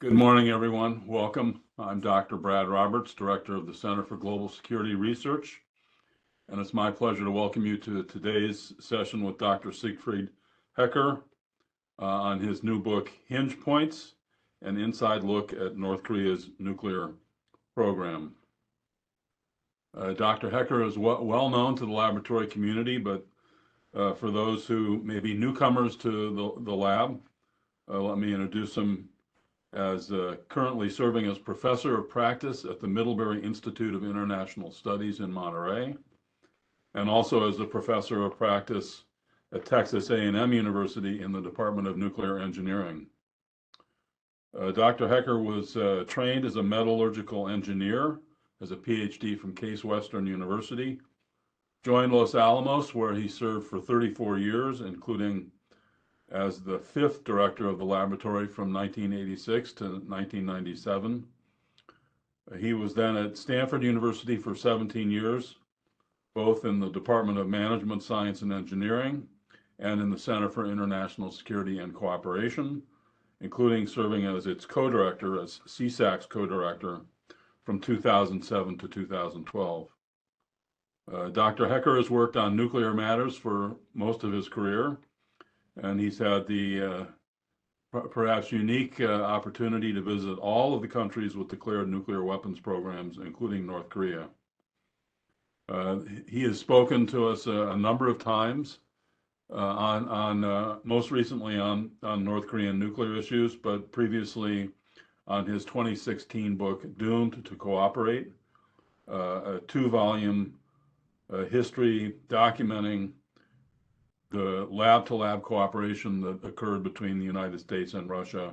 Good morning, everyone. Welcome. I'm Dr. Brad Roberts, Director of the Center for Global Security Research, and it's my pleasure to welcome you to today's session with Dr. Siegfried Hecker on his new book, Hinge Points, an inside look at North Korea's nuclear program. Dr. Hecker is well known to the laboratory community, but for those who may be newcomers to the lab, let me introduce him as currently serving as Professor of Practice at the Middlebury Institute of International Studies in Monterey, and also as a Professor of Practice at Texas A&M University in the Department of Nuclear Engineering. Dr. Hecker was trained as a metallurgical engineer, as a PhD from Case Western University, joined Los Alamos, where he served for 34 years, including as the 5th director of the laboratory from 1986 to 1997. He was then at Stanford University for 17 years, both in the Department of Management, Science, and Engineering, and in the Center for International Security and Cooperation, including serving as its co-director, as CSAC's co-director, from 2007 to 2012. Dr. Hecker has worked on nuclear matters for most of his career, and he's had the perhaps unique opportunity to visit all of the countries with declared nuclear weapons programs, including North Korea. He has spoken to us a number of times most recently on North Korean nuclear issues, but previously on his 2016 book, Doomed to Cooperate, a 2-volume history documenting the lab-to-lab cooperation that occurred between the United States and Russia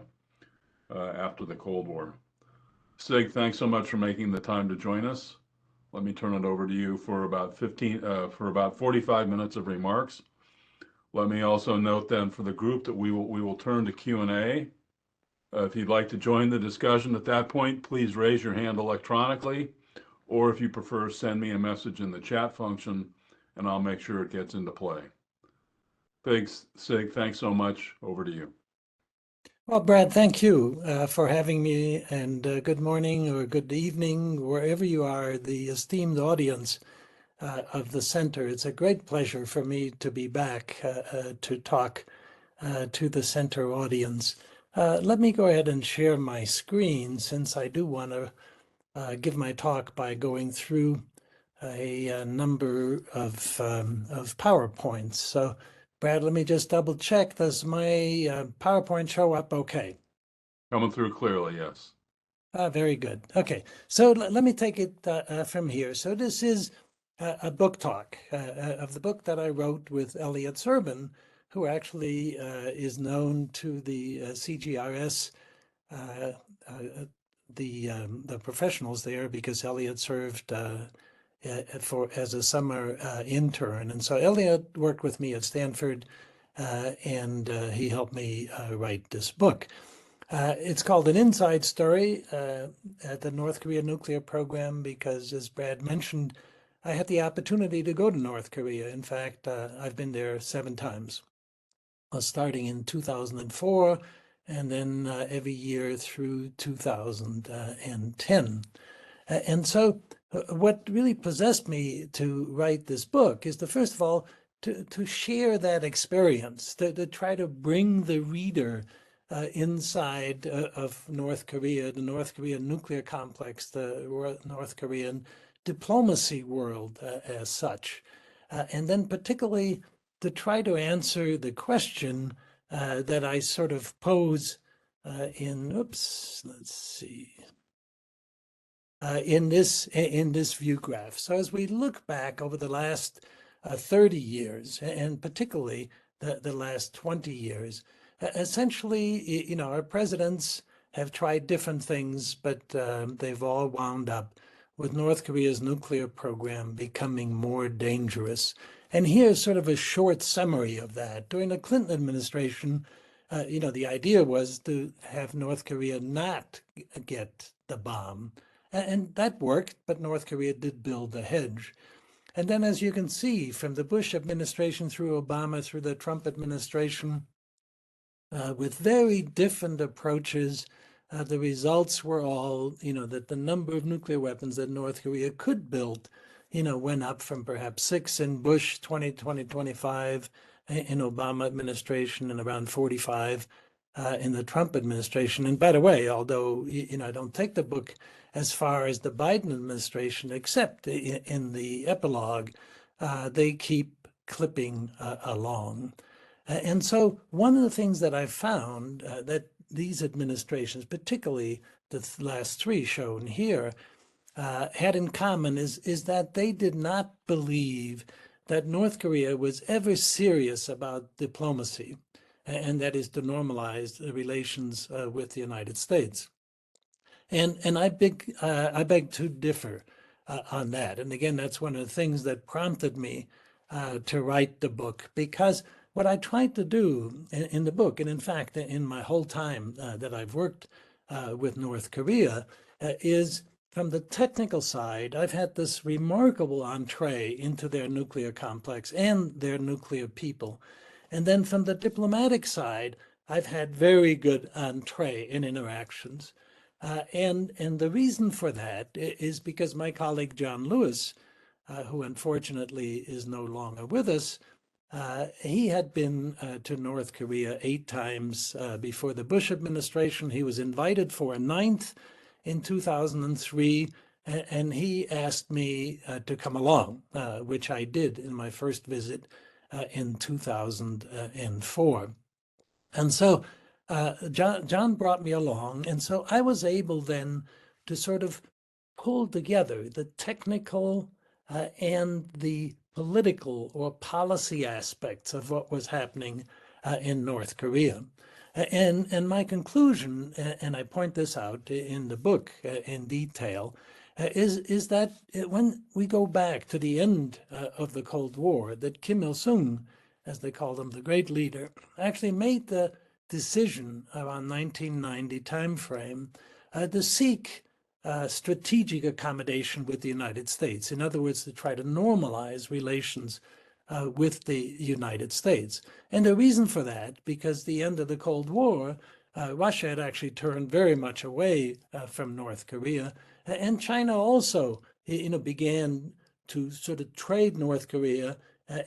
after the Cold War. Sig, thanks so much for making the time to join us. Let me turn it over to you for about 45 minutes of remarks. Let me also note then for the group that we will turn to Q&A. If you'd like to join the discussion at that point, please raise your hand electronically, or if you prefer, send me a message in the chat function, and I'll make sure it gets into play. Thanks, Sig. Thanks so much. Over to you. Well, Brad, thank you for having me, and good morning or good evening, wherever you are, the esteemed audience of the center. It's a great pleasure for me to be back to talk to the center audience. Let me go ahead and share my screen, since I do want to give my talk by going through a number of PowerPoints. So, Brad, let me just double check. Does my PowerPoint show up okay? Coming through clearly, yes. Very good. Okay, so let me take it from here. So this is a book talk of the book that I wrote with Elliot Serban, who actually is known to the CGRS, the professionals there, because Elliot served as a summer intern. And so Elliot worked with me at Stanford, and he helped me write this book. It's called An Inside Story at the North Korea nuclear program, because, as Brad mentioned, I had the opportunity to go to North Korea. In fact, I've been there 7 times, starting in 2004, and then every year through 2010. And so what really possessed me to write this book is first of all, to share that experience, to try to bring the reader inside of North Korea, the North Korean nuclear complex, the North Korean diplomacy world as such. And then particularly to try to answer the question that I sort of pose in this view graph. So as we look back over the last 30 years, and particularly the last 20 years, essentially, our presidents have tried different things, but they've all wound up with North Korea's nuclear program becoming more dangerous. And here's sort of a short summary of that. During the Clinton administration, the idea was to have North Korea not get the bomb. And that worked, but North Korea did build a hedge. And then, as you can see, from the Bush administration through Obama, through the Trump administration, with very different approaches the results were all, that the number of nuclear weapons that North Korea could build, went up from perhaps 6 in Bush 2025 in Obama administration and around 45 in the Trump administration. And by the way, although, I don't take the book as far as the Biden administration, except in the epilogue, they keep clipping along. And so one of the things that I found that these administrations, particularly the last three shown here, had in common is that they did not believe that North Korea was ever serious about diplomacy, and that is to normalize the relations with the United States. And I beg to differ on that. And again, that's one of the things that prompted me to write the book, because what I tried to do in the book, and in fact, in my whole time that I've worked with North Korea, is from the technical side, I've had this remarkable entree into their nuclear complex and their nuclear people. And then from the diplomatic side, I've had very good entree in interactions. And the reason for that is because my colleague John Lewis, who unfortunately is no longer with us, he had been to North Korea 8 times before the Bush administration. He was invited for a 9th in 2003, and he asked me to come along, which I did in my first visit in 2004. And so John brought me along, and so I was able then to sort of pull together the technical and the political or policy aspects of what was happening in North Korea. And my conclusion, and I point this out in the book in detail, is that when we go back to the end of the Cold War, that Kim Il-sung, as they called him, the great leader, actually made the decision around 1990 timeframe to seek strategic accommodation with the United States. In other words, to try to normalize relations with the United States. And the reason for that, because the end of the Cold War, Russia had actually turned very much away from North Korea, and China also, began to sort of trade North Korea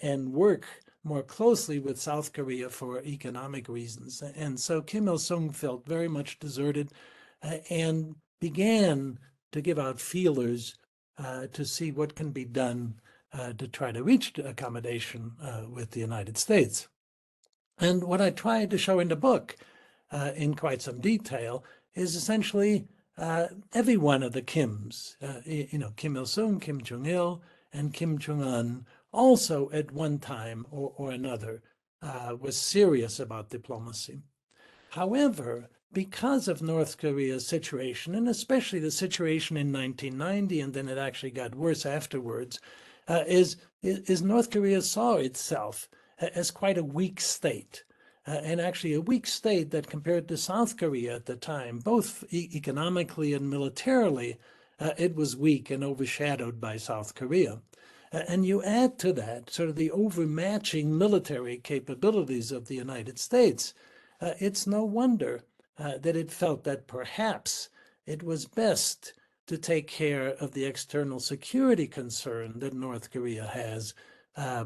and work more closely with South Korea for economic reasons. And so Kim Il-sung felt very much deserted and began to give out feelers to see what can be done to try to reach accommodation with the United States. And what I tried to show in the book in quite some detail is essentially every one of the Kims, Kim Il-sung, Kim Jong-il, and Kim Jong-un, also at one time or another was serious about diplomacy. However, because of North Korea's situation, and especially the situation in 1990, and then it actually got worse afterwards, is North Korea saw itself as quite a weak state, and actually a weak state that compared to South Korea at the time, both economically and militarily, it was weak and overshadowed by South Korea. And you add to that sort of the overmatching military capabilities of the United States. It's no wonder that it felt that perhaps it was best to take care of the external security concern that North Korea has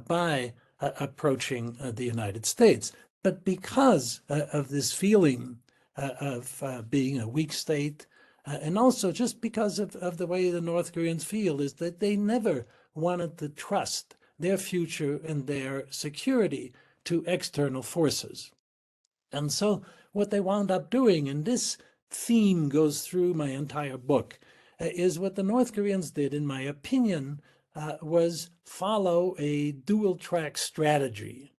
by approaching the United States. But because of this feeling of being a weak state, and also just because of the way the North Koreans feel, is that they never wanted to trust their future and their security to external forces. And so what they wound up doing, and this theme goes through my entire book, is what the North Koreans did, in my opinion, was follow a dual-track strategy.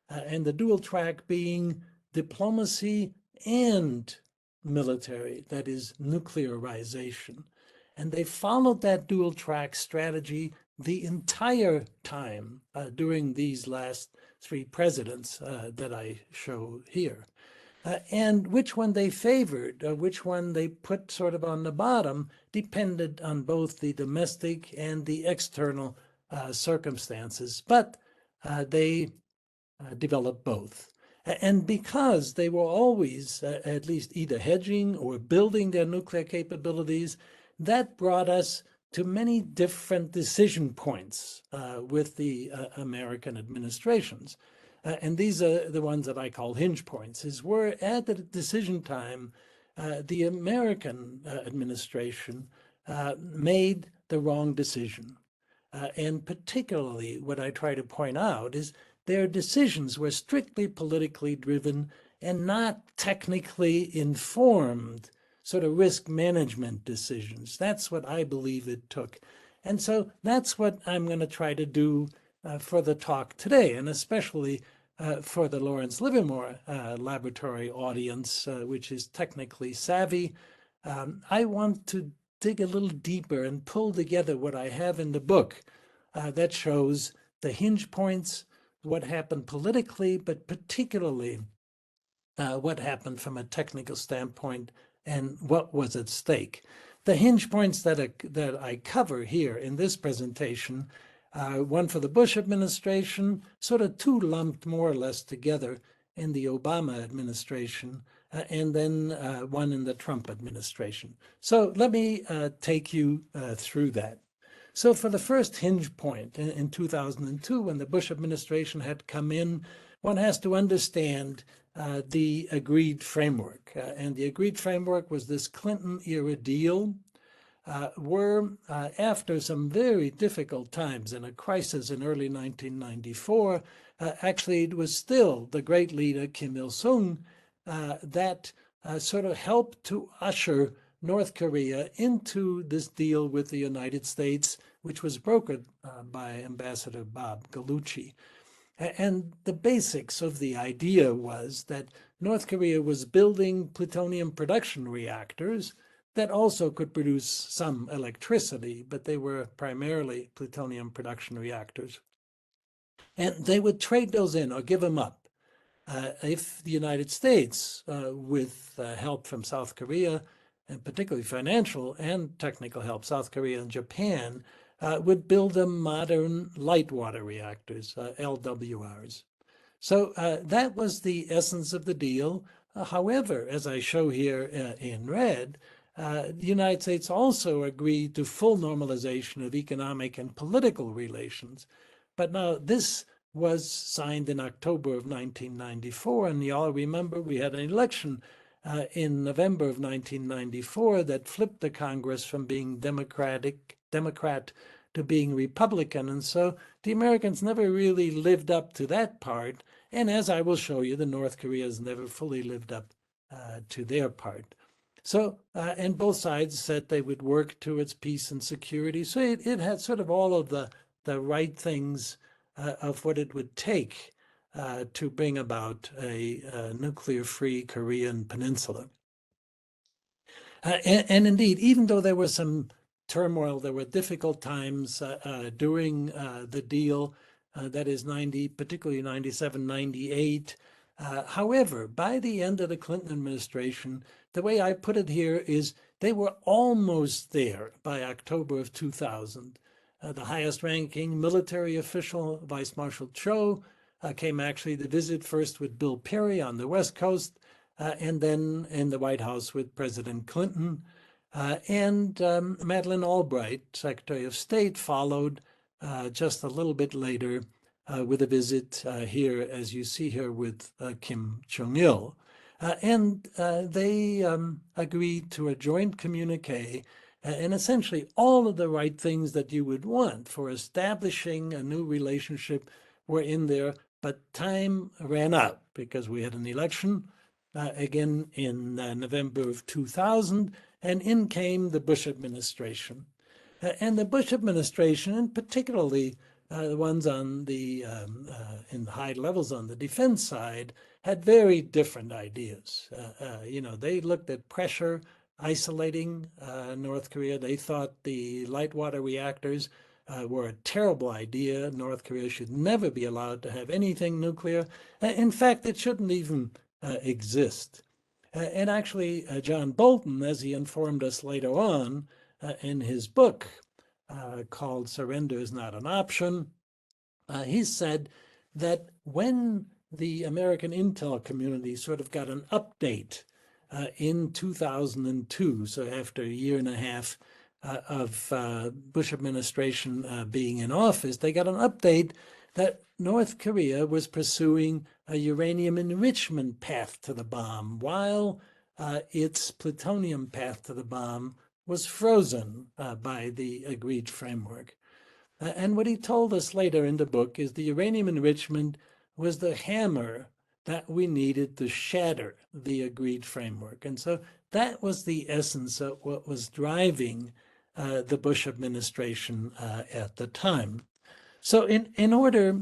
And the dual track being diplomacy and military, that is nuclearization. And they followed that dual track strategy the entire time during these last 3 presidents that I show here. And which one they favored, which one they put sort of on the bottom, depended on both the domestic and the external circumstances. But they developed both. And because they were always at least either hedging or building their nuclear capabilities, that brought us to many different decision points with the American administrations. And these are the ones that I call hinge points, is where at the decision time, the American administration made the wrong decision. And particularly what I try to point out is their decisions were strictly politically driven and not technically informed sort of risk management decisions. That's what I believe it took. And so that's what I'm going to try to do for the talk today, and especially for the Lawrence Livermore Laboratory audience, which is technically savvy. I want to dig a little deeper and pull together what I have in the book that shows the hinge points, what happened politically, but particularly what happened from a technical standpoint and what was at stake. The hinge points that I cover here in this presentation, one for the Bush administration, sort of two lumped more or less together in the Obama administration, and then one in the Trump administration. So let me take you through that. So for the first hinge point in 2002, when the Bush administration had come in, one has to understand the agreed framework. And the agreed framework was this Clinton-era deal, where after some very difficult times and a crisis in early 1994, actually it was still the great leader Kim Il-sung that sort of helped to usher North Korea into this deal with the United States, which was brokered by Ambassador Bob Gallucci. And the basics of the idea was that North Korea was building plutonium production reactors that also could produce some electricity, but they were primarily plutonium production reactors. And they would trade those in or give them up if the United States, with help from South Korea, and particularly financial and technical help, South Korea and Japan, would build them modern light water reactors, LWRs. So that was the essence of the deal. However, as I show here in red, the United States also agreed to full normalization of economic and political relations. But now this was signed in October of 1994, and you all remember we had an election in November of 1994 that flipped the Congress from being Democrat to being Republican. And so the Americans never really lived up to that part. And as I will show you, the North Koreans never fully lived up to their part. So, and both sides said they would work towards peace and security. So it had sort of all of the right things of what it would take to bring about a nuclear-free Korean peninsula. And indeed, even though there was some turmoil, there were difficult times during the deal, that is particularly 97, 98. However, by the end of the Clinton administration, the way I put it here is they were almost there by October of 2000. The highest ranking military official, Vice Marshal Cho, came actually to visit first with Bill Perry on the West Coast, and then in the White House with President Clinton. And Madeleine Albright, Secretary of State, followed just a little bit later with a visit here, as you see here, with Kim Jong-il. And they agreed to a joint communique, and essentially all of the right things that you would want for establishing a new relationship were in there, but time ran out because we had an election again in November of 2000, and in came the Bush administration. And the Bush administration, and particularly the ones on the in the high levels on the defense side, had very different ideas. They looked at pressure, isolating North Korea. They thought the light water reactors were a terrible idea. North Korea should never be allowed to have anything nuclear. In fact, it shouldn't even exist. And actually, John Bolton, as he informed us later on in his book called Surrender is Not an Option, he said that when the American intel community sort of got an update in 2002. So after a year and a half of Bush administration being in office, they got an update that North Korea was pursuing a uranium enrichment path to the bomb, while its plutonium path to the bomb was frozen by the agreed framework. And what he told us later in the book is the uranium enrichment was the hammer that we needed to shatter the agreed framework. And so that was the essence of what was driving the Bush administration at the time. So in order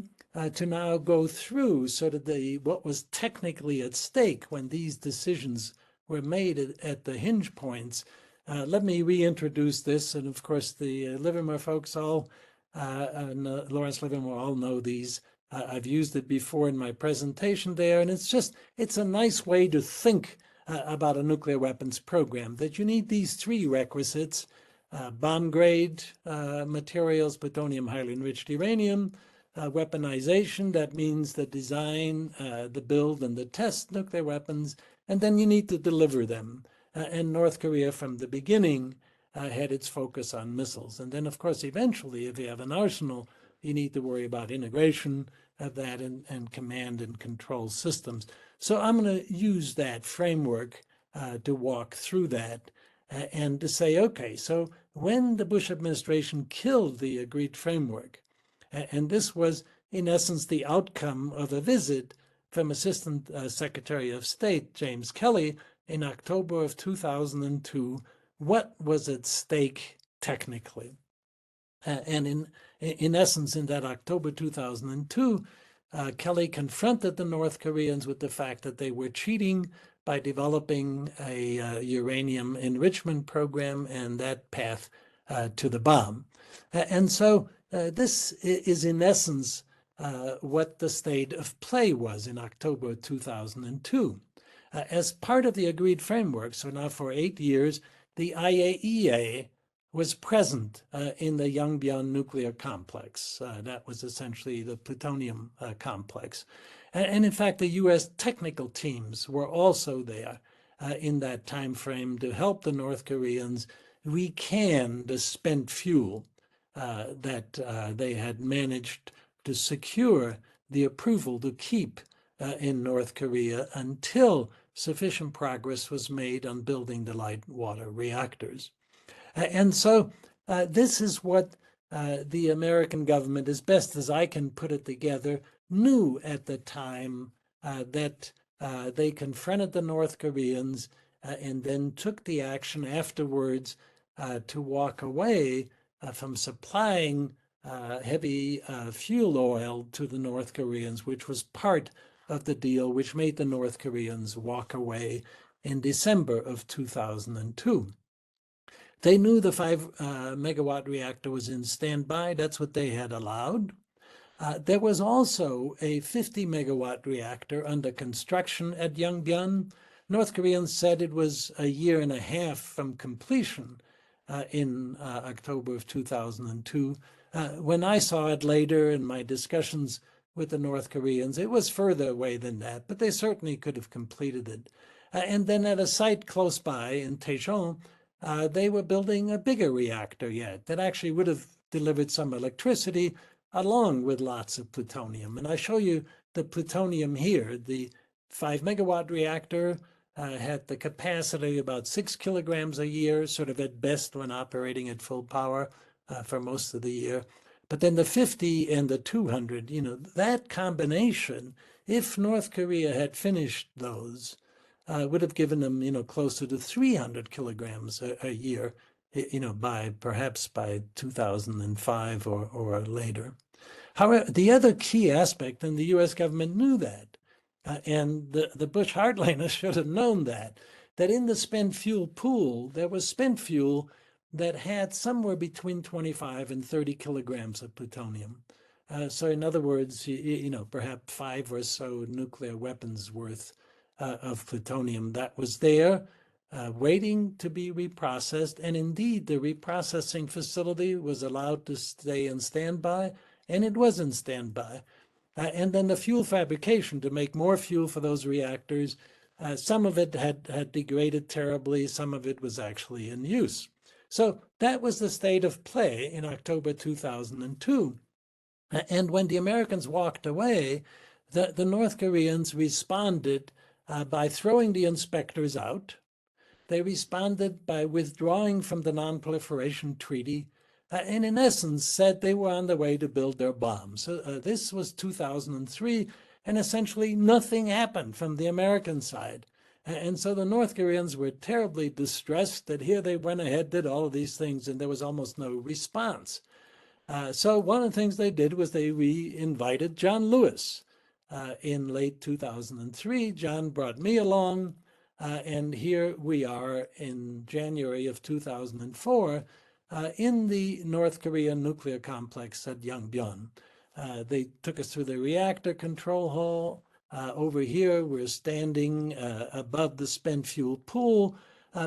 to now go through sort of what was technically at stake when these decisions were made at the hinge points, let me reintroduce this. And of course, the Livermore folks all, and Lawrence Livermore all know these. I've used it before in my presentation there, and it's a nice way to think about a nuclear weapons program, that you need these three requisites: bomb grade materials, plutonium, highly enriched uranium, weaponization, that means the design, the build, and the test nuclear weapons, and then you need to deliver them. And North Korea from the beginning had its focus on missiles. And then, of course, eventually, if you have an arsenal, you need to worry about integration of that and command and control systems. So I'm going to use that framework to walk through that and to say, okay, so when the Bush administration killed the agreed framework, and this was in essence the outcome of a visit from Assistant Secretary of State James Kelly in October of 2002, what was at stake technically? And in essence, in that October 2002, Kelly confronted the North Koreans with the fact that they were cheating by developing a uranium enrichment program and that path to the bomb. And so this is in essence what the state of play was in October 2002. As part of the agreed framework, so now for 8 years, the IAEA was present in the Yongbyon nuclear complex. That was essentially the plutonium complex. And in fact, the U.S. technical teams were also there in that time frame to help the North Koreans recan the spent fuel that they had managed to secure the approval to keep in North Korea until sufficient progress was made on building the light water reactors. And so this is what the American government, as best as I can put it together, knew at the time that they confronted the North Koreans and then took the action afterwards to walk away from supplying heavy fuel oil to the North Koreans, which was part of the deal which made the North Koreans walk away in December of 2002. They knew the 5-megawatt reactor was in standby. That's what they had allowed. There was also a 50-megawatt reactor under construction at Yongbyon. North Koreans said it was a year and a half from completion in October of 2002. When I saw it later in my discussions with the North Koreans, it was further away than that, but they certainly could have completed it. And then at a site close by in Daejeon, they were building a bigger reactor yet that actually would have delivered some electricity along with lots of plutonium. And I show you the plutonium here. The 5-megawatt reactor had the capacity about 6 kilograms a year, sort of at best when operating at full power for most of the year. But then the 50 and the 200, that combination, if North Korea had finished those, would have given them, closer to 300 kilograms a year, perhaps by 2005 or later. However, the other key aspect, and the U.S. government knew that, and the Bush hardliners should have known that in the spent fuel pool, there was spent fuel that had somewhere between 25 and 30 kilograms of plutonium. So in other words, perhaps 5 or so nuclear weapons worth of plutonium that was there, waiting to be reprocessed. And indeed, the reprocessing facility was allowed to stay in standby, and it was in standby. and then the fuel fabrication to make more fuel for those reactors. Some of it had degraded terribly, some of it was actually in use. So that was the state of play in October 2002. And when the Americans walked away, the North Koreans responded by throwing the inspectors out. They responded by withdrawing from the Non-Proliferation Treaty, and in essence said they were on the way to build their bombs. This was 2003, and essentially nothing happened from the American side. And so the North Koreans were terribly distressed that here they went ahead, did all of these things, and there was almost no response. So one of the things they did was they re-invited John Lewis. In late 2003, John brought me along, and here we are in January of 2004 in the North Korean nuclear complex at Yongbyon. They took us through the reactor control hall. Over here, we're standing above the spent fuel pool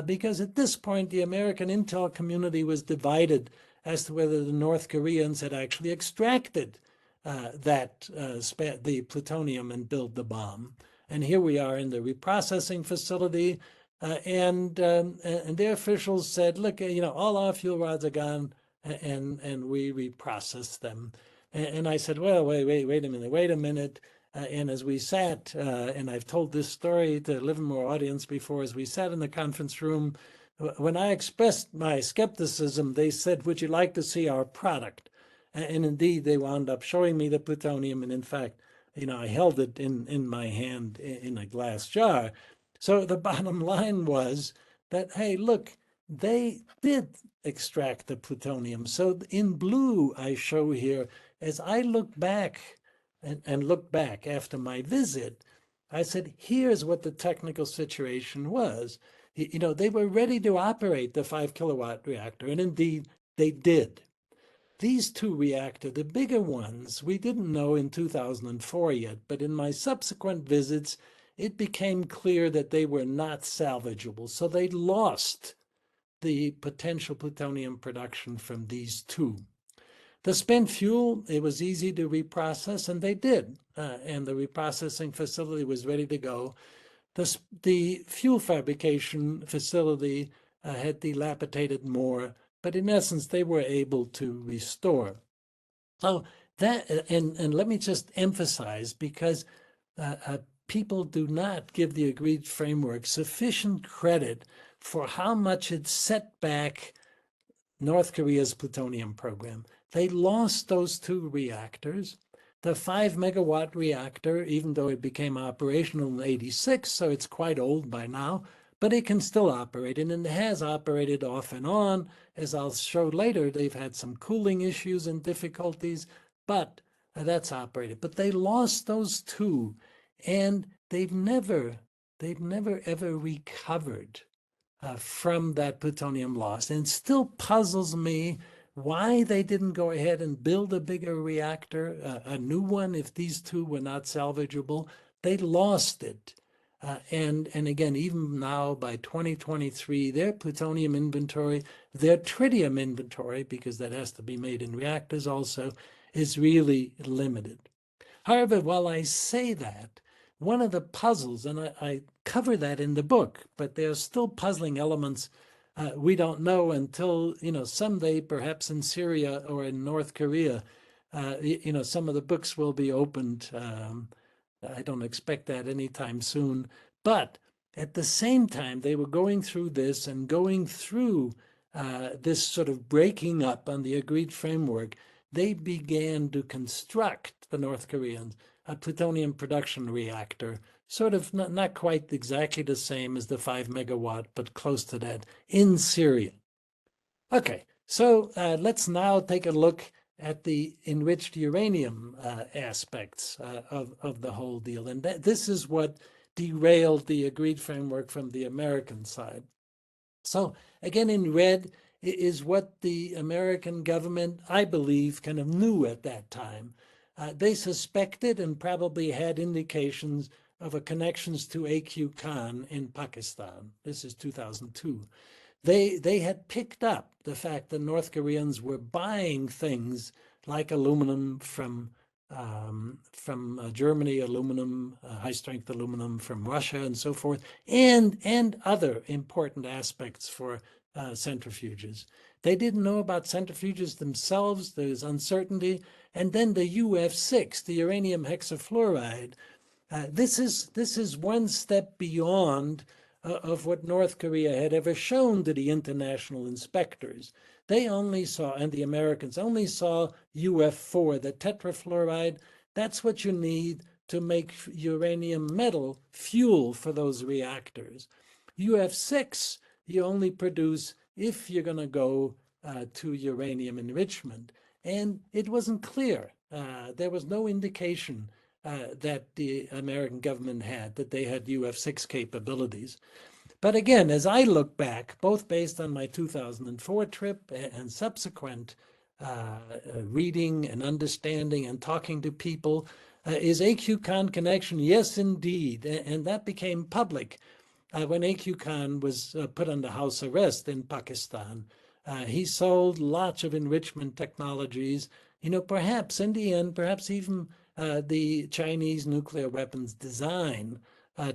because at this point, the American intel community was divided as to whether the North Koreans had actually extracted the plutonium and build the bomb. And here we are in the reprocessing facility, and their officials said, look, all our fuel rods are gone, and we reprocessed them. And I said, well, wait a minute. And as we sat, and I've told this story to a Livermore audience before, as we sat in the conference room, when I expressed my skepticism, they said, would you like to see our product? And indeed, they wound up showing me the plutonium. And in fact, I held it in my hand in a glass jar. So the bottom line was that, hey, look, they did extract the plutonium. So in blue, I show here, as I look back and look back after my visit, I said, here's what the technical situation was. They were ready to operate the 5 kilowatt reactor, and indeed they did. These two reactors, the bigger ones, we didn't know in 2004 yet, but in my subsequent visits, it became clear that they were not salvageable. So they lost the potential plutonium production from these two. The spent fuel, it was easy to reprocess, and they did. And the reprocessing facility was ready to go. The fuel fabrication facility had dilapidated more, but in essence, they were able to restore. So that, and let me just emphasize, because people do not give the agreed framework sufficient credit for how much it set back North Korea's plutonium program. They lost those two reactors. The 5 megawatt reactor, even though it became operational in '86, so it's quite old by now, but it can still operate, and it has operated off and on. As I'll show later, they've had some cooling issues and difficulties, but that's operated. But they lost those two, and they've never ever recovered from that plutonium loss. And it still puzzles me why they didn't go ahead and build a bigger reactor, a new one, if these two were not salvageable. They lost it. And again, even now by 2023, their plutonium inventory, their tritium inventory, because that has to be made in reactors also, is really limited. However, while I say that, one of the puzzles, and I cover that in the book, but there are still puzzling elements we don't know until, someday, perhaps in Syria or in North Korea, some of the books will be opened. I don't expect that anytime soon. But at the same time, they were going through this and going through this sort of breaking up on the agreed framework. They began to construct, the North Koreans, a plutonium production reactor, sort of not quite exactly the same as the 5 megawatt, but close to that, in Syria. Okay, so let's now take a look at the enriched uranium aspects of the whole deal. And this is what derailed the agreed framework from the American side. So again, in red is what the American government, I believe, kind of knew at that time. They suspected and probably had indications of a connections to A.Q. Khan in Pakistan. This is 2002. They had picked up the fact that North Koreans were buying things like aluminum from from Germany, aluminum, high-strength aluminum from Russia, and so forth, and other important aspects for centrifuges. They didn't know about centrifuges themselves. There's uncertainty. And then the UF6, the uranium hexafluoride, this is one step beyond of what North Korea had ever shown to the international inspectors. They only saw, and the Americans only saw UF4, the tetrafluoride. That's what you need to make uranium metal fuel for those reactors. UF6, you only produce if you're going to go to uranium enrichment. And it wasn't clear. There was no indication that the American government had, that they had UF6 capabilities. But again, as I look back, both based on my 2004 trip and subsequent reading and understanding and talking to people, is AQ Khan connection? Yes, indeed. And that became public when AQ Khan was put under house arrest in Pakistan. He sold lots of enrichment technologies, perhaps in the end, perhaps even the Chinese nuclear weapons design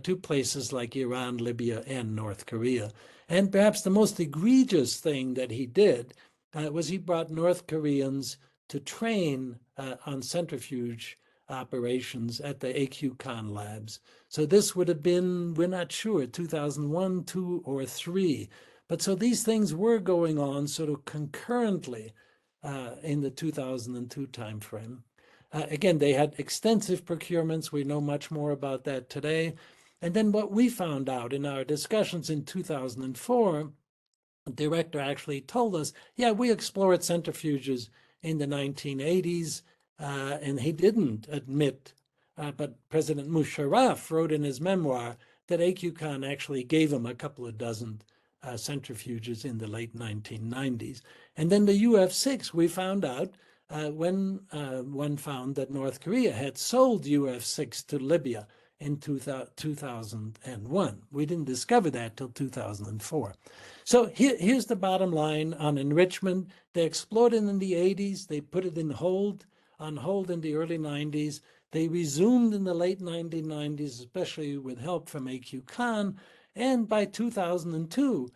to places like Iran, Libya, and North Korea. And perhaps the most egregious thing that he did was he brought North Koreans to train on centrifuge operations at the AQ Khan labs. So this would have been, we're not sure, 2001, 2, or 3. But so these things were going on sort of concurrently in the 2002 timeframe. Again, they had extensive procurements. We know much more about that today. And then what we found out in our discussions in 2004, the director actually told us, yeah, we explored centrifuges in the 1980s, and he didn't admit, but President Musharraf wrote in his memoir that AQ Khan actually gave him a couple of dozen centrifuges in the late 1990s. And then the UF6, we found out when one found that North Korea had sold UF6 to Libya in 2001. We didn't discover that till 2004. So here's the bottom line on enrichment. They exploded in the 80s. They put it on hold in the early 90s. They resumed in the late 1990s, especially with help from AQ Khan. And by 2002,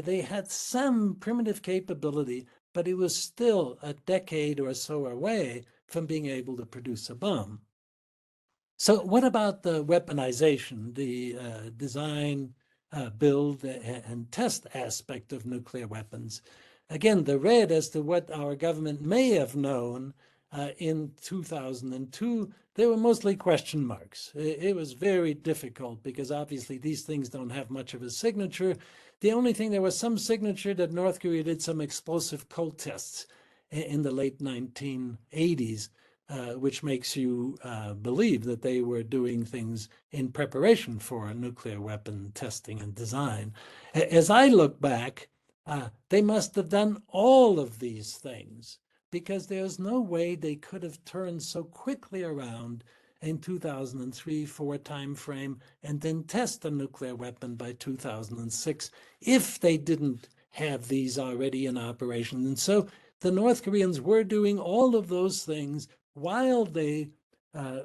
they had some primitive capability, but it was still a decade or so away from being able to produce a bomb. So what about the weaponization, the design, build, and test aspect of nuclear weapons? Again, the red as to what our government may have known in 2002, they were mostly question marks. It was very difficult because obviously these things don't have much of a signature. The only thing, there was some signature that North Korea did some explosive cold tests in the late 1980s, which makes you believe that they were doing things in preparation for nuclear weapon testing and design. As I look back, they must have done all of these things, because there's no way they could have turned so quickly around in 2003-4 timeframe and then test a nuclear weapon by 2006 if they didn't have these already in operation. And so the North Koreans were doing all of those things while they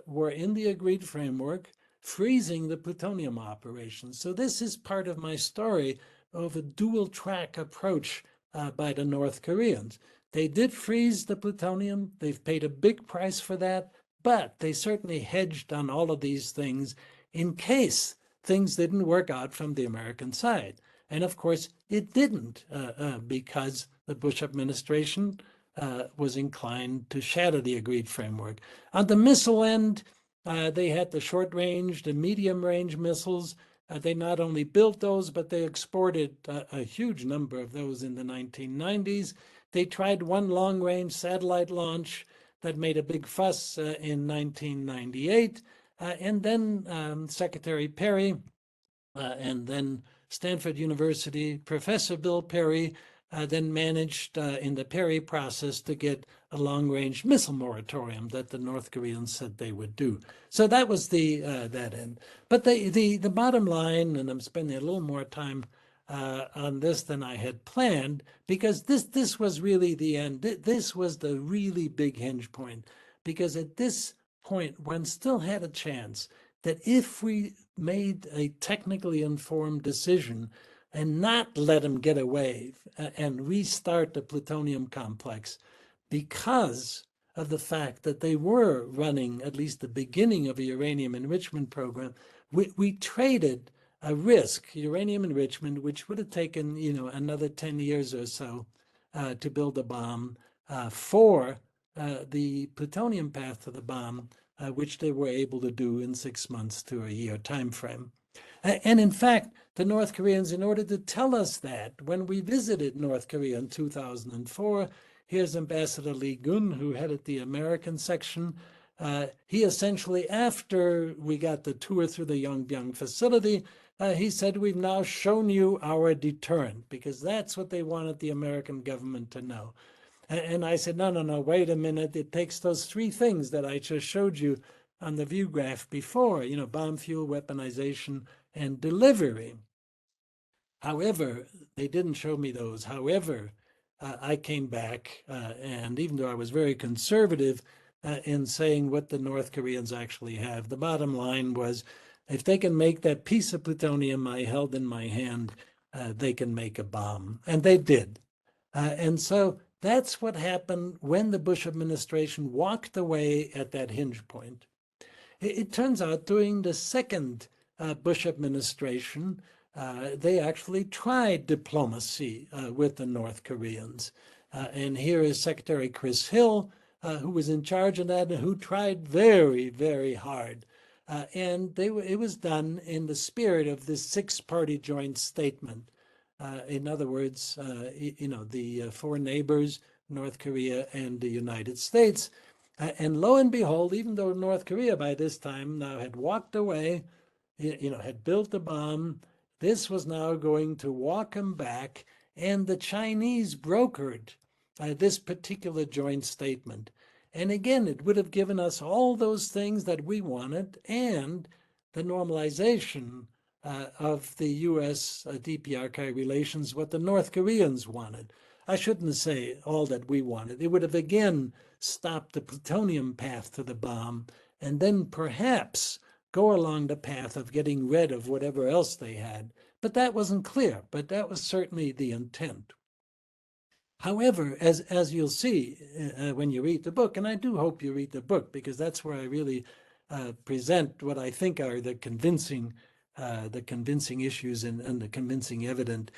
were in the agreed framework, freezing the plutonium operations. So this is part of my story of a dual track approach by the North Koreans. They did freeze the plutonium. They've paid a big price for that, but they certainly hedged on all of these things in case things didn't work out from the American side. And of course, it didn't, because the Bush administration was inclined to shatter the agreed framework. On the missile end, they had the short range, the medium range missiles. They not only built those, but they exported a huge number of those in the 1990s. They tried one long-range satellite launch that made a big fuss in 1998. And then Secretary Perry and then Stanford University Professor Bill Perry then managed in the Perry process to get a long-range missile moratorium that the North Koreans said they would do. So that was that end. But the bottom line, and I'm spending a little more time on this than I had planned, because this was really the end. This was the really big hinge point, because at this point, one still had a chance that if we made a technically informed decision and not let them get away and restart the plutonium complex, because of the fact that they were running at least the beginning of a uranium enrichment program, we traded a risk, uranium enrichment, which would have taken, another 10 years or so to build a bomb, for the plutonium path to the bomb, which they were able to do in 6 months to a year timeframe. And in fact, the North Koreans, in order to tell us that, when we visited North Korea in 2004, here's Ambassador Lee Gun, who headed the American section. He essentially, after we got the tour through the Yongbyon facility, he said, we've now shown you our deterrent, because that's what they wanted the American government to know. And I said, no, wait a minute. It takes those three things that I just showed you on the view graph before, bomb fuel, weaponization, and delivery. However, they didn't show me those. However, I came back, and even though I was very conservative in saying what the North Koreans actually have, the bottom line was, if they can make that piece of plutonium I held in my hand, they can make a bomb. And they did. And so that's what happened when the Bush administration walked away at that hinge point. It turns out during the second Bush administration, they actually tried diplomacy with the North Koreans. And here is Secretary Chris Hill, who was in charge of that and who tried very, very hard. And it was done in the spirit of this six-party joint statement. In other words, the four neighbors, North Korea and the United States. And lo and behold, even though North Korea by this time now had walked away, had built a bomb, this was now going to walk them back, and the Chinese brokered this particular joint statement. And again, it would have given us all those things that we wanted and the normalization of the U.S. DPRK relations, what the North Koreans wanted. I shouldn't say all that we wanted. It would have again stopped the plutonium path to the bomb, and then perhaps go along the path of getting rid of whatever else they had. But that wasn't clear, but that was certainly the intent. However, as you'll see when you read the book, and I do hope you read the book, because that's where I really present what I think are the convincing issues and the convincing evidence,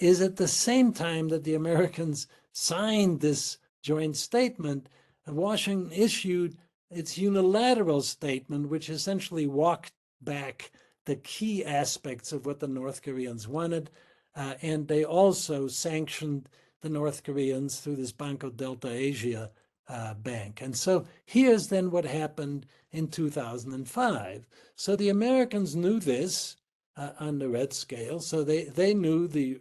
is at the same time that the Americans signed this joint statement, Washington issued its unilateral statement, which essentially walked back the key aspects of what the North Koreans wanted, and they also sanctioned the North Koreans through this Banco Delta Asia bank. And so here's then what happened in 2005. So the Americans knew this on the red scale. So they knew the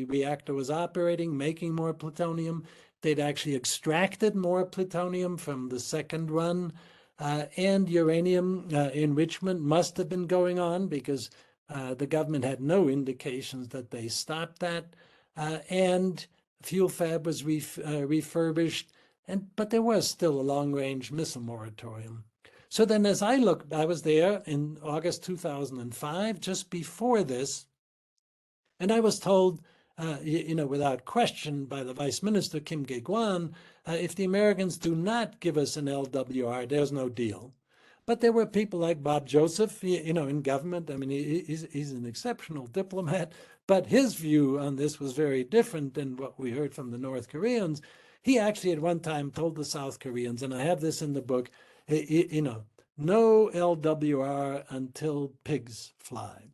reactor was operating, making more plutonium. They'd actually extracted more plutonium from the second run. And uranium enrichment must have been going on, because the government had no indications that they stopped that. And fuel fab was refurbished, but there was still a long-range missile moratorium. So then as I looked, I was there in August 2005, just before this, and I was told, without question by the Vice Minister, Kim Gae-gwan, if the Americans do not give us an LWR, there's no deal. But there were people like Bob Joseph, in government. I mean, he's an exceptional diplomat, but his view on this was very different than what we heard from the North Koreans. He actually at one time told the South Koreans, and I have this in the book, no LWR until pigs fly.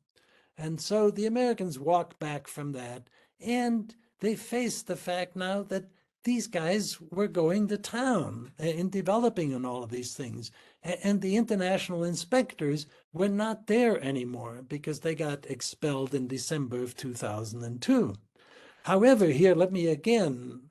And so the Americans walked back from that, and they faced the fact now that these guys were going to town in developing on all of these things. And the international inspectors were not there anymore because they got expelled in December of 2002. However, here, let me again,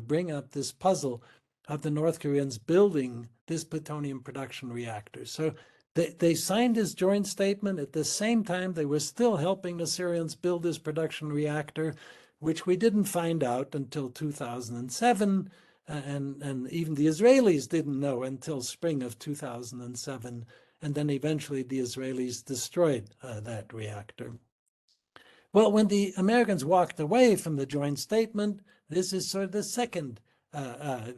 bring up this puzzle of the North Koreans building this plutonium production reactor. So they signed this joint statement. At the same time, they were still helping the Syrians build this production reactor, which we didn't find out until 2007, and even the Israelis didn't know until spring of 2007, and then eventually the Israelis destroyed that reactor. Well, when the Americans walked away from the joint statement, this is sort of the second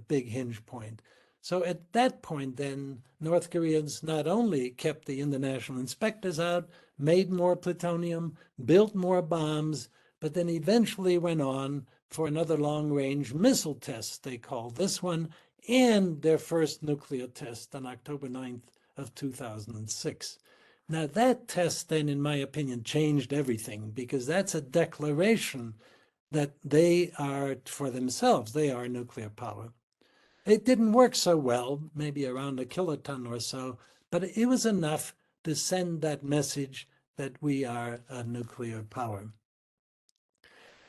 big hinge point. So at that point, then, North Koreans not only kept the international inspectors out, made more plutonium, built more bombs, but then eventually went on for another long-range missile test, they called this one, and their first nuclear test on October 9th of 2006. Now, that test then, in my opinion, changed everything, because that's a declaration that they are, for themselves, they are nuclear power. It didn't work so well, maybe around a kiloton or so, but it was enough to send that message that we are a nuclear power.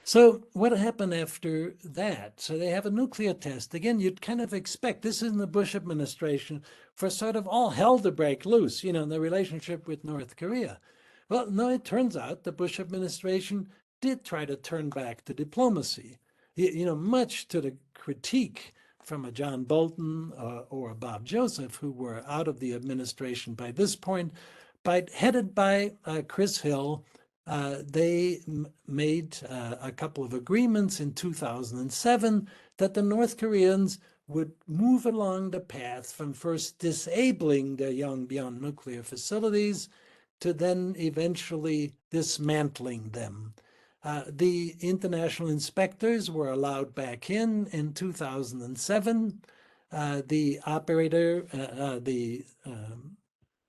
So what happened after that? So they have a nuclear test. Again, you'd kind of expect, this is in the Bush administration, for sort of all hell to break loose, in the relationship with North Korea. Well, no, it turns out the Bush administration did try to turn back to diplomacy, much to the critique from a John Bolton or a Bob Joseph, who were out of the administration by this point, but headed by Chris Hill. They made a couple of agreements in 2007 that the North Koreans would move along the path from first disabling their Yongbyon nuclear facilities to then eventually dismantling them. The international inspectors were allowed back in 2007. The operator, the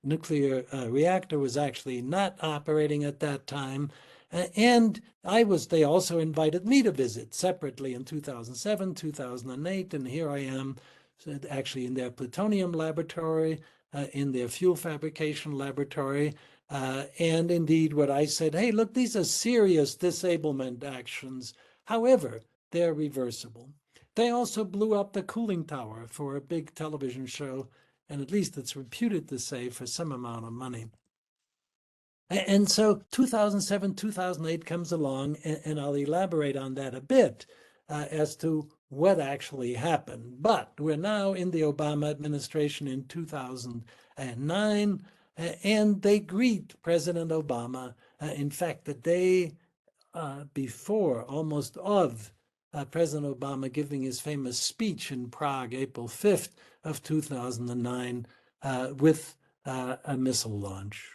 nuclear reactor was actually not operating at that time. And they also invited me to visit separately in 2007, 2008, and here I am actually in their plutonium laboratory, in their fuel fabrication laboratory. And indeed what I said, hey, look, these are serious disablement actions. However, they're reversible. They also blew up the cooling tower for a big television show, and at least it's reputed to say for some amount of money. And so 2007, 2008 comes along, and I'll elaborate on that a bit as to what actually happened. But we're now in the Obama administration in 2009, and they greet President Obama. In fact, the day before, almost of President Obama giving his famous speech in Prague, April 5th of 2009, with a missile launch.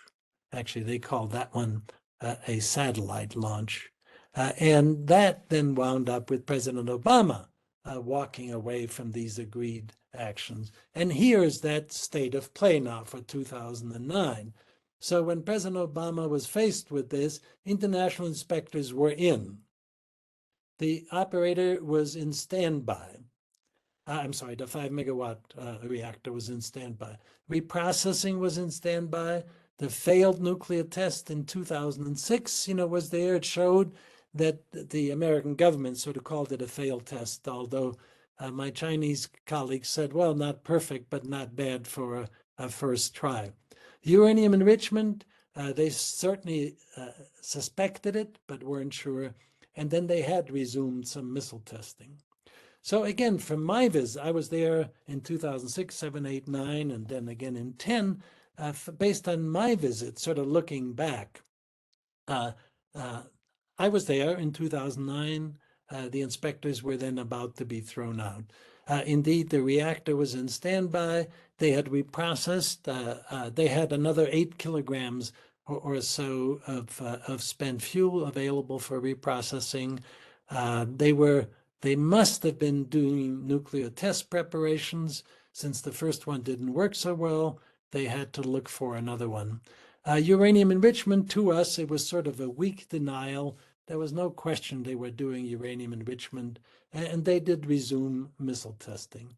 Actually, they called that one a satellite launch. And that then wound up with President Obama walking away from these agreed actions. And here's that state of play now for 2009. So when President Obama was faced with this, international inspectors were in. The operator was in standby. I'm sorry, the 5 megawatt reactor was in standby. Reprocessing was in standby. The failed nuclear test in 2006, was there. It showed that the American government sort of called it a failed test, although my Chinese colleagues said, well, not perfect, but not bad for a first try. Uranium enrichment, they certainly suspected it, but weren't sure. And then they had resumed some missile testing. So again, from my visit, I was there in 2006, 7, 8, 9, and then again in 10, based on my visit, sort of looking back. I was there in 2009. The inspectors were then about to be thrown out. Indeed, the reactor was in standby. They had reprocessed. They had another 8 kilograms or so of spent fuel available for reprocessing. They must have been doing nuclear test preparations. Since the first one didn't work so well, they had to look for another one. Uranium enrichment, to us, it was sort of a weak denial. There was no question they were doing uranium enrichment, and they did resume missile testing.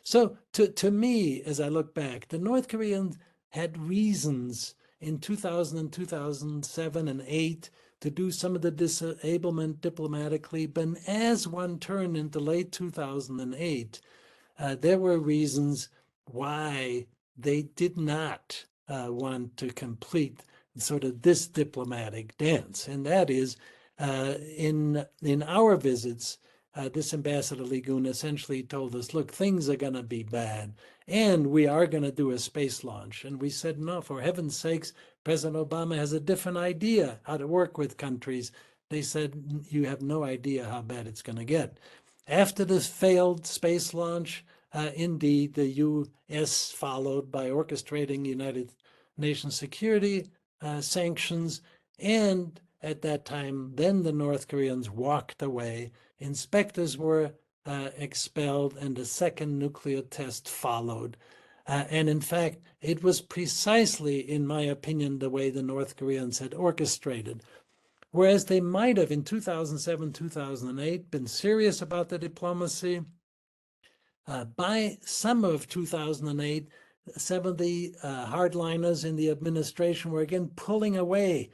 So to me, as I look back, the North Koreans had reasons in 2000 and 2007 and 8 to do some of the disablement diplomatically, but as one turned into late 2008, there were reasons why they did not want to complete sort of this diplomatic dance. And that is, in our visits, this Ambassador Ligoon essentially told us, look, things are going to be bad, and we are going to do a space launch. And we said, no, for heaven's sakes, President Obama has a different idea how to work with countries. They said, you have no idea how bad it's going to get. After this failed space launch, indeed, the U.S. followed by orchestrating United Nations security sanctions. And at that time, then the North Koreans walked away. Inspectors were expelled, and a second nuclear test followed. And in fact, it was precisely, in my opinion, the way the North Koreans had orchestrated. Whereas they might have in 2007, 2008 been serious about the diplomacy, by summer of 2008, some of the hardliners in the administration were again pulling away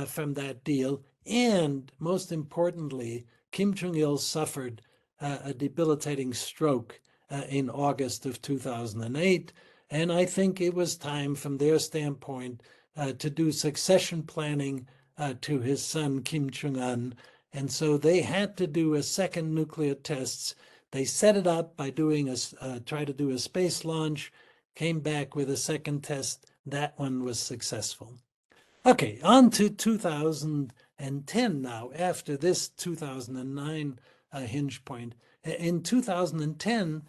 from that deal. And most importantly, Kim Jong-il suffered a debilitating stroke in August of 2008. And I think it was time from their standpoint to do succession planning to his son, Kim Jong-un. And so they had to do a second nuclear tests. They set it up by try to do a space launch, came back with a second test. That one was successful. Okay, on to 2010 now, after this 2009 hinge point. In 2010,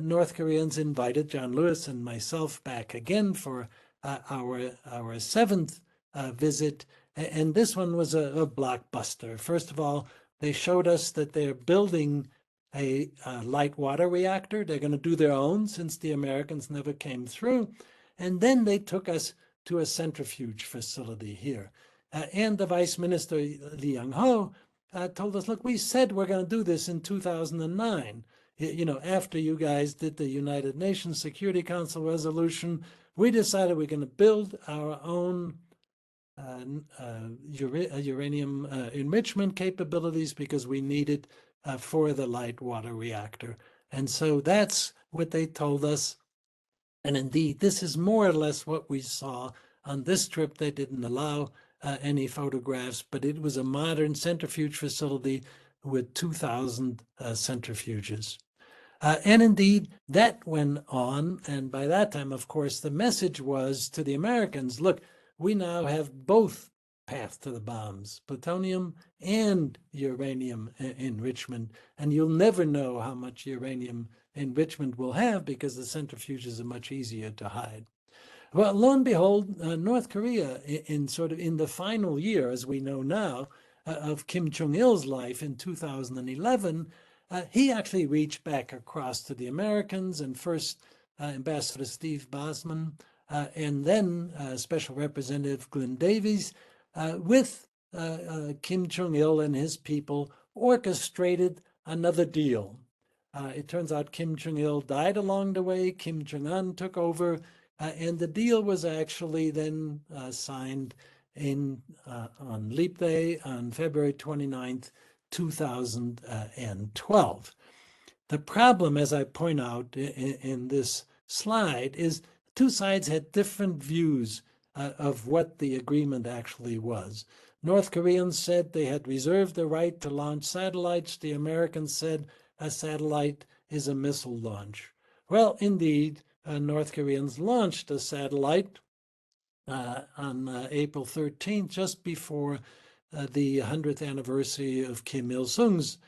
North Koreans invited John Lewis and myself back again for our seventh visit. And this one was a blockbuster. First of all, they showed us that they're building a light water reactor. They're going to do their own since the Americans never came through. And then they took us to a centrifuge facility here. And the Vice Minister, Lee Young-ho, told us, look, we said we're going to do this in 2009. You know, after you guys did the United Nations Security Council resolution, we decided we're going to build our own uranium enrichment capabilities because we need it for the light water reactor. And so that's what they told us. And indeed, this is more or less what we saw on this trip. They didn't allow any photographs, but it was a modern centrifuge facility with 2,000 centrifuges. And indeed, that went on. And by that time, of course, the message was to the Americans, look, we now have both paths to the bombs, plutonium and uranium enrichment. And you'll never know how much uranium enrichment we'll have because the centrifuges are much easier to hide. Well, lo and behold, North Korea, in the final year, as we know now, of Kim Jong-il's life in 2011, he actually reached back across to the Americans, and first Ambassador Steve Bosman, and then Special Representative Glenn Davies, with Kim Jong-il and his people, orchestrated another deal. It turns out Kim Jong-il died along the way. Kim Jong-un took over, and the deal was actually then signed on Leap Day on February 29th, 2012. The problem, as I point out in this slide, is two sides had different views of what the agreement actually was. North Koreans said they had reserved the right to launch satellites. The Americans said a satellite is a missile launch. Well, indeed, North Koreans launched a satellite on April 13th, just before the 100th anniversary of Kim Il-sung's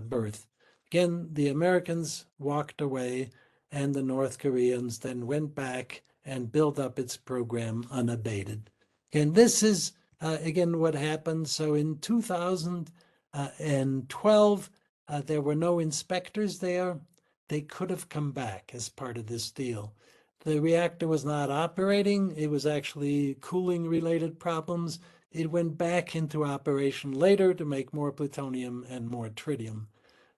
birth. Again, the Americans walked away, and the North Koreans then went back and built up its program unabated. And this is, again, what happened. So in 2012, there were no inspectors there. They could have come back as part of this deal. The reactor was not operating. It was actually cooling-related problems. It went back into operation later to make more plutonium and more tritium.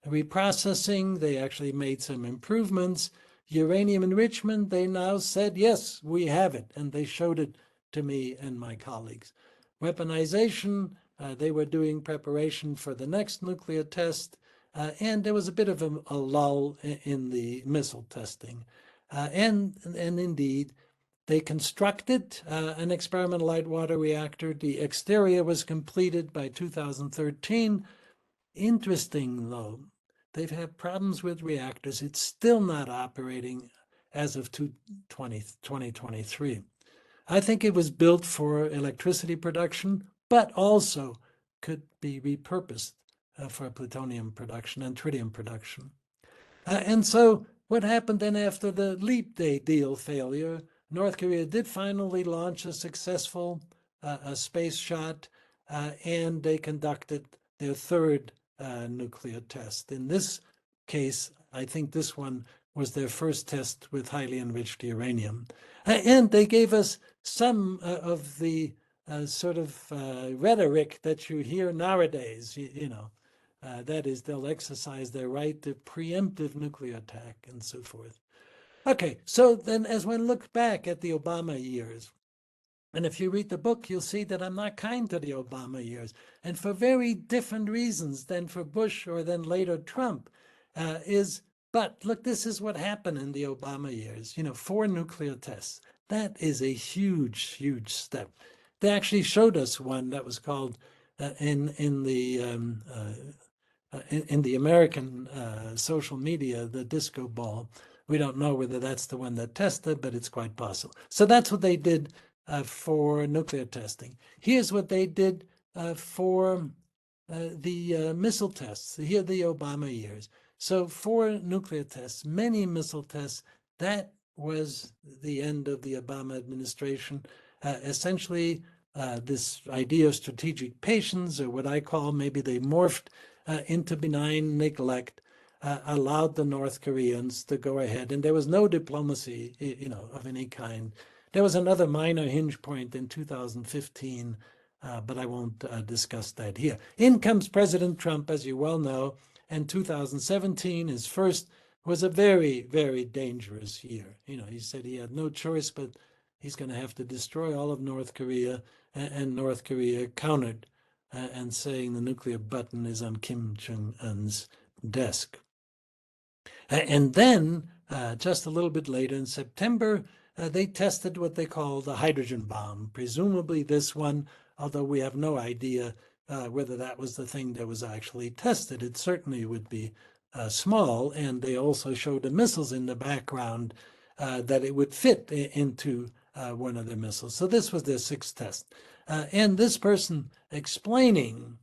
Reprocessing, they actually made some improvements. Uranium enrichment, they now said, yes, we have it, and they showed it to me and my colleagues. Weaponization, they were doing preparation for the next nuclear test, and there was a bit of a lull in the missile testing. And indeed, they constructed an experimental light water reactor. The exterior was completed by 2013. Interesting, though, They've had problems with reactors. It's still not operating as of 2023. I think it was built for electricity production, but also could be repurposed for plutonium production and tritium production. And so what happened then after the Leap Day deal failure? North Korea did finally launch a successful space shot, and they conducted their third nuclear test. In this case, I think this one was their first test with highly enriched uranium. And they gave us some of the sort of rhetoric that you hear nowadays, that is, they'll exercise their right to preemptive nuclear attack and so forth. Okay, so then as one looks back at the Obama years, and if you read the book, you'll see that I'm not kind to the Obama years, and for very different reasons than for Bush or then later Trump. But look, this is what happened in the Obama years. 4 nuclear tests. That is a huge, huge step. They actually showed us one that was called in the American social media, the disco ball. We don't know whether that's the one that tested, but it's quite possible. So that's what they did for nuclear testing. Here's what they did for the missile tests. Here are the Obama years. So 4 nuclear tests, many missile tests. That was the end of the Obama administration. Essentially, this idea of strategic patience, or what I call, maybe they morphed into benign neglect, allowed the North Koreans to go ahead. And there was no diplomacy, of any kind. There was another minor hinge point in 2015, but I won't discuss that here. In comes President Trump, as you well know, and 2017, his first, was a very, very dangerous year. He said he had no choice, but he's going to have to destroy all of North Korea, and North Korea countered and saying the nuclear button is on Kim Jong-un's desk. And then, just a little bit later in September, they tested what they call the hydrogen bomb. Presumably this one, although we have no idea whether that was the thing that was actually tested. It certainly would be small, and they also showed the missiles in the background that it would fit into one of their missiles. So this was their 6th test. And this person explaining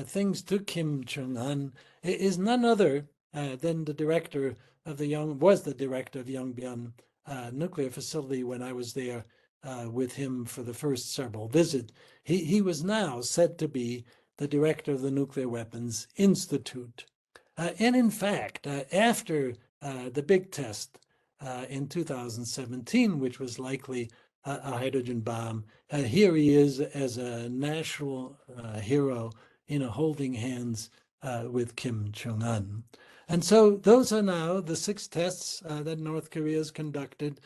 things to Kim Jong-un is none other than the director of the Yongbyon nuclear facility when I was there with him for the first several visits. He was now said to be the director of the Nuclear Weapons Institute. And in fact, after the big test in 2017, which was likely a hydrogen bomb, here he is as a national hero, holding hands with Kim Jong-un. And so those are now the 6 tests that North Korea has conducted.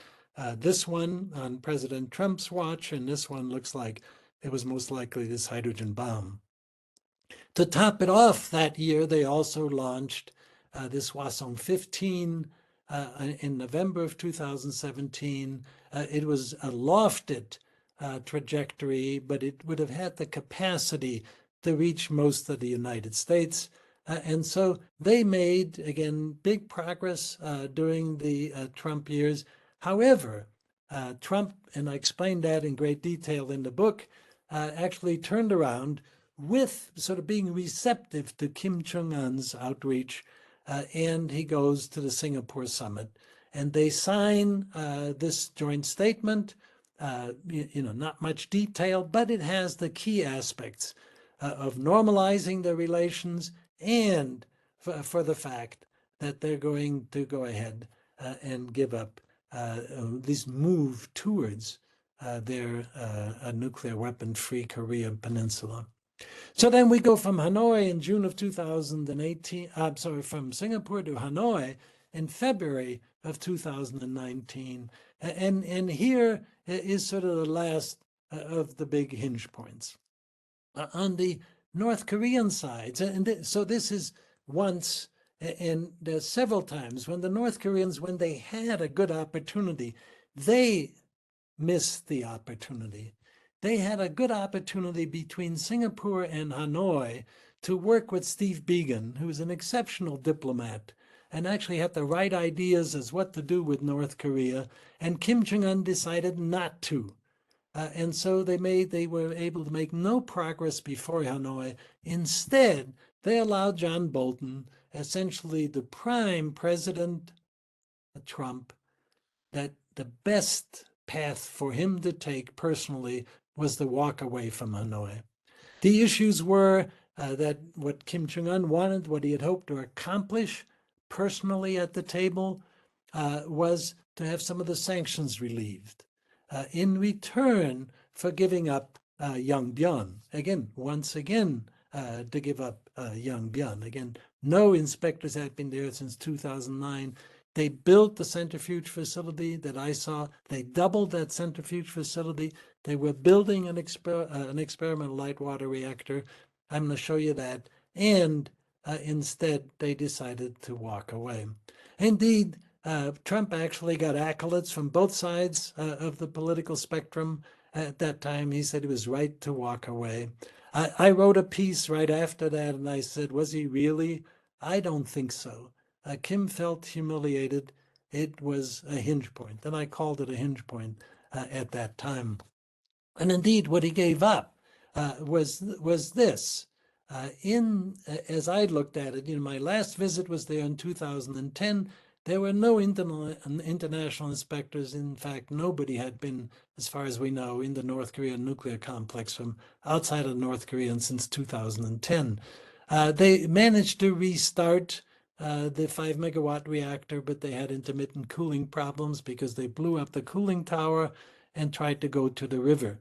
This one on President Trump's watch, and this one looks like it was most likely this hydrogen bomb. To top it off that year, they also launched this Hwasong 15 in November of 2017. It was a lofted trajectory, but it would have had the capacity to reach most of the United States. And so they made, again, big progress during the Trump years. However, Trump, and I explained that in great detail in the book, actually turned around with sort of being receptive to Kim Jong-un's outreach, and he goes to the Singapore summit. And they sign this joint statement, not much detail, but it has the key aspects of normalizing the relations and for the fact that they're going to go ahead and give up this move towards their nuclear weapon-free Korea Peninsula. So then we go from Hanoi in June of 2018, from Singapore to Hanoi in February of 2019. And here is sort of the last of the big hinge points. On the North Korean side, and so this is once, and there's several times when the North Koreans, when they had a good opportunity, they missed the opportunity. They had a good opportunity between Singapore and Hanoi to work with Steve Biegun, who was an exceptional diplomat and actually had the right ideas as what to do with North Korea. And Kim Jong-un decided not to. And so they were able to make no progress before Hanoi. Instead, they allowed John Bolton, essentially the prime President Trump, that the best path for him to take personally was to walk away from Hanoi. The issues were that what Kim Jong-un wanted, what he had hoped to accomplish personally at the table, was to have some of the sanctions relieved in return for giving up Yongbyon. Again, once again, to give up Yongbyon. Again, no inspectors had been there since 2009. They built the centrifuge facility that I saw. They doubled that centrifuge facility. They were building an experimental light water reactor. I'm going to show you that. And instead, they decided to walk away. Indeed, Trump actually got accolades from both sides of the political spectrum. At that time, he said he was right to walk away. I wrote a piece right after that, and I said, was he really? I don't think so. Kim felt humiliated. It was a hinge point, and I called it a hinge point at that time. And indeed, what he gave up was this. As I looked at it, my last visit was there in 2010. There were no international inspectors. In fact, nobody had been, as far as we know, in the North Korean nuclear complex from outside of North Korea since 2010. They managed to restart the 5-megawatt reactor, but they had intermittent cooling problems because they blew up the cooling tower and tried to go to the river.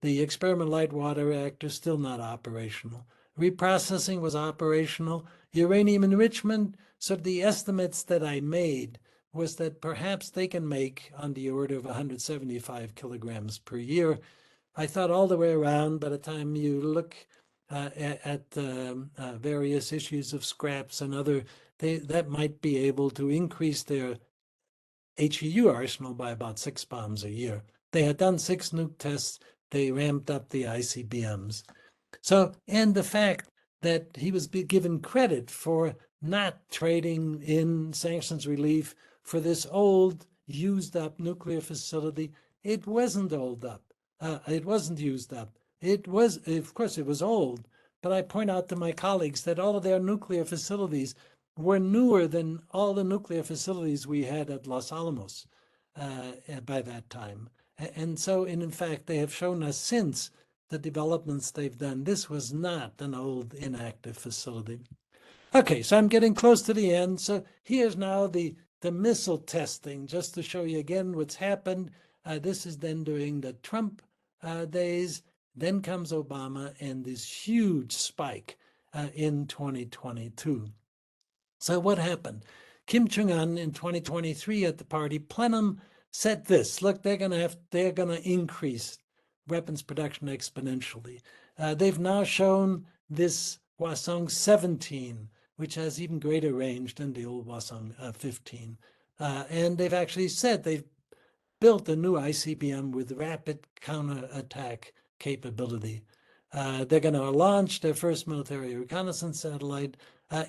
The experimental light water reactor is still not operational. Reprocessing was operational. Uranium enrichment, so the estimates that I made was that perhaps they can make on the order of 175 kilograms per year. I thought all the way around, by the time you look at various issues of scraps and other, that might be able to increase their HEU arsenal by about 6 bombs a year. They had done 6 nuke tests. They ramped up the ICBMs. So, and the fact that he was given credit for not trading in sanctions relief for this old, used up nuclear facility. It wasn't old up. It wasn't used up. It was, of course, it was old. But I point out to my colleagues that all of their nuclear facilities were newer than all the nuclear facilities we had at Los Alamos by that time. And so, in fact, they have shown us since the developments they've done, this was not an old inactive facility. Okay, so I'm getting close to the end. So here's now the missile testing, just to show you again what's happened. This is then during the Trump days. Then comes Obama and this huge spike in 2022. So what happened? Kim Jong-un in 2023 at the party plenum said this, look, they're gonna increase weapons production exponentially. They've now shown this Hwasong 17, which has even greater range than the old Hwasong 15. And they've actually said they've built a new ICBM with rapid counterattack capability. They're going to launch their first military reconnaissance satellite,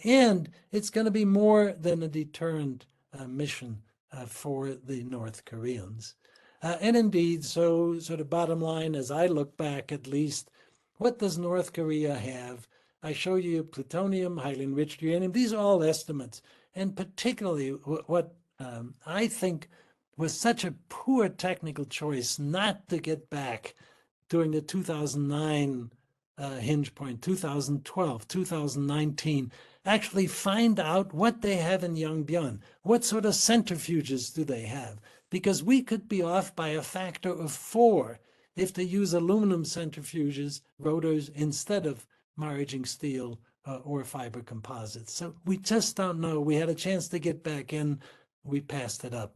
and it's going to be more than a deterrent mission for the North Koreans. And indeed, so sort of bottom line, as I look back at least, what does North Korea have? I show you plutonium, highly enriched uranium. These are all estimates. And particularly what I think was such a poor technical choice not to get back during the 2009 hinge point, 2012, 2019, actually find out what they have in Yongbyon. What sort of centrifuges do they have? Because we could be off by a factor of 4 if they use aluminum centrifuges, rotors, instead of maraging steel or fiber composites. So we just don't know. We had a chance to get back in. We passed it up.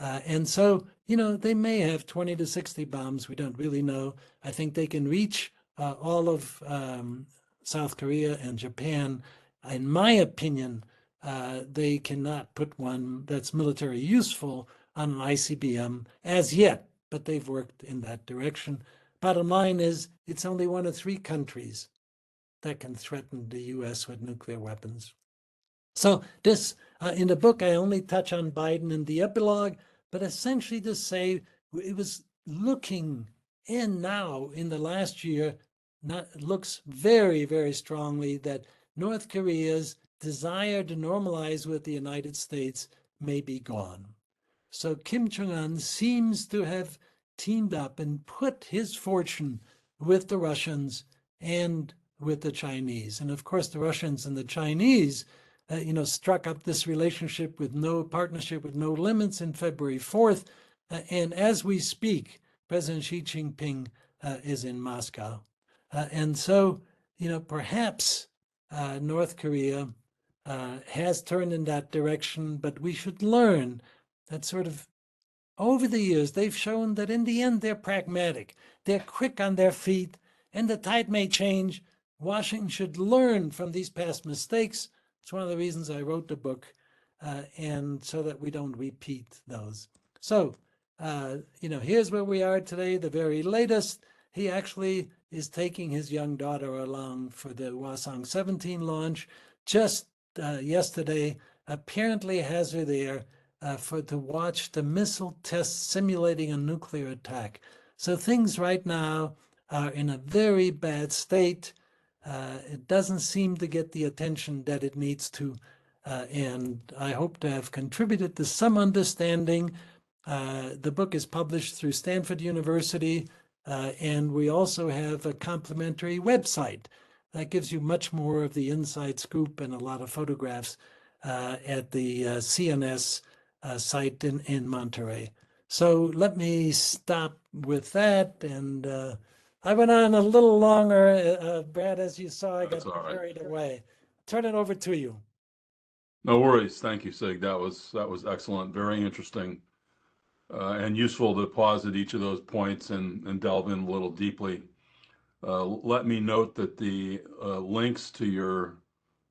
And so, they may have 20 to 60 bombs. We don't really know. I think they can reach all of South Korea and Japan. In my opinion, they cannot put one that's military useful on an ICBM as yet, but they've worked in that direction. Bottom line is, it's only 1 of 3 countries that can threaten the US with nuclear weapons. So this, in the book, I only touch on Biden in the epilogue, but essentially to say it was looking in now in the last year, looks very, very strongly that North Korea's desire to normalize with the United States may be gone. So Kim Jong-un seems to have teamed up and put his fortune with the Russians and with the Chinese. And of course, the Russians and the Chinese struck up this relationship with no partnership with no limits in February 4th. And as we speak, President Xi Jinping is in Moscow. And so, perhaps North Korea has turned in that direction, but we should learn that sort of over the years, they've shown that in the end, they're pragmatic. They're quick on their feet, and the tide may change. Washington should learn from these past mistakes. It's one of the reasons I wrote the book, and so that we don't repeat those. So, here's where we are today, the very latest. He actually is taking his young daughter along for the Hwasong 17 launch. Just yesterday, apparently has her there to watch the missile test simulating a nuclear attack. So things right now are in a very bad state. It doesn't seem to get the attention that it needs to. And I hope to have contributed to some understanding. The book is published through Stanford University, and we also have a complimentary website that gives you much more of the inside scoop and a lot of photographs at the CNS site in Monterey. So let me stop with that. And I went on a little longer, Brad, as you saw, I got carried away. Turn it over to you. No worries. Thank you, Sig. That was excellent. Very interesting and useful to pause at each of those points and delve in a little deeply. Let me note that the links to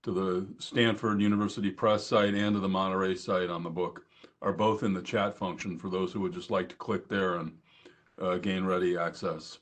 the Stanford University Press site and to the Monterey site on the book are both in the chat function for those who would just like to click there and gain ready access.